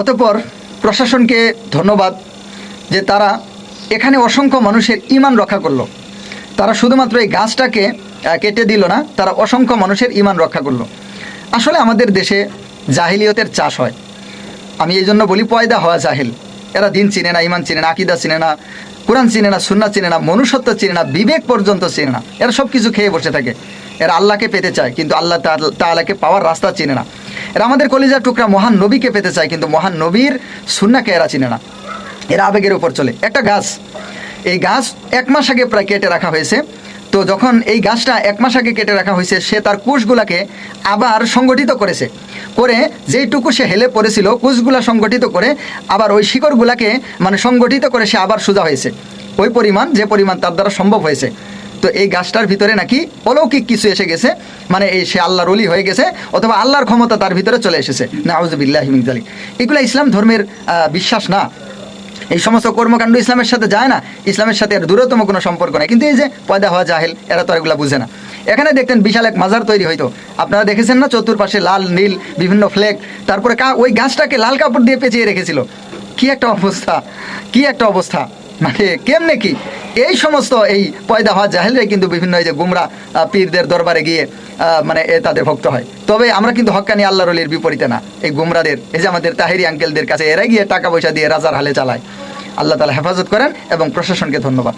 অতঃপর প্রশাসনকে ধন্যবাদ যে তারা এখানে অসংখ্য মানুষের ঈমান রক্ষা করলো। তারা শুধুমাত্র এই গাছটাকে কেটে দিল না, তারা অসংখ্য মানুষের ঈমান রক্ষা করলো। আসলে আমাদের দেশে জাহিলিয়তের চাষ হয়। আমি এই জন্য বলি পয়দা হওয়া জাহিল। এরা দিন চিনে না, ঈমান চিনে না, আকীদা চিনে না, কোরআন চিনে না, সুন্নাহ চিনে না, মনুষ্যত্ব চিনে না, বিবেক পর্যন্ত চিনে না। এরা সব কিছু খেয়ে বসে থাকে। এরা আল্লাহকে পেতে চায় কিন্তু আল্লাহ তাআলাকে পাওয়ার রাস্তা চিনে না। এরা আমাদের কলিজার টুকরা মহান নবীকে পেতে চায় কিন্তু মহান নবীর সুন্নাহকে এরা চিনে না। এরা আবেগের উপর চলে। একটা গাছ, এই গাছ 1 মাস আগে প্রায় কেটে রাখা হয়েছে। তো যখন এই গাছটা 1 মাস আগে কেটে রাখা হয়েছে, সে তার কুশগুলাকে আবার সংগঠিত করেছে, করে যেইটুকু সে হেলে পড়েছিল কুশগুলা সংগঠিত করে আবার ওই শিকড়গুলাকে মানে সংগঠিত করে সে আবার সোজা হয়েছে ওই পরিমাণ, যে পরিমাণ তার দ্বারা সম্ভব হয়েছে। তো এই গাছটার ভিতরে নাকি অলৌকিক কিছু এসে গেছে, মানে এই সে আল্লাহর ওলি হয়ে গেছে অথবা আল্লাহর ক্ষমতা তার ভিতরে চলে এসেছে। নাউযুবিল্লাহি মিন যালিক। এগুলো ইসলাম ধর্মের বিশ্বাস না। এই সমস্ত কর্মকাণ্ড ইসলামের সাথে যায় না, ইসলামের সাথে এর দূরতম কোনো সম্পর্ক নেই। কিন্তু এই যে পয়দা হওয়া জাহেল, এরা তো এগুলো বুঝে না। এখানে দেখতেন বিশাল এক মাজার তৈরি হইতো, আপনারা দেখেছেন না? চতুর্পাশে লাল নীল বিভিন্ন ফ্ল্যাগ, তারপরে ওই গাছটাকে লাল কাপড় দিয়ে পেঁচিয়ে রেখেছিল। কি একটা অবস্থা, কি একটা অবস্থা, মানে কেমনে কি এই সমস্ত এই পয়দা হওয়া জাহেলরাই কিন্তু বিভিন্ন এই যে গুমরা পীরদের দরবারে গিয়ে মানে তাদের ভক্ত হয়। তবে আমরা কিন্তু হক্কানি আল্লাহর ওলির বিপরীতে না। এই গুমরাদের, এই যে আমাদের তাহেরি আঙ্কেলদের কাছে এরা গিয়ে টাকা পয়সা দিয়ে রাজার হালে চালায়। আল্লাহ তাআলা হেফাজত করেন এবং প্রশাসনকে ধন্যবাদ।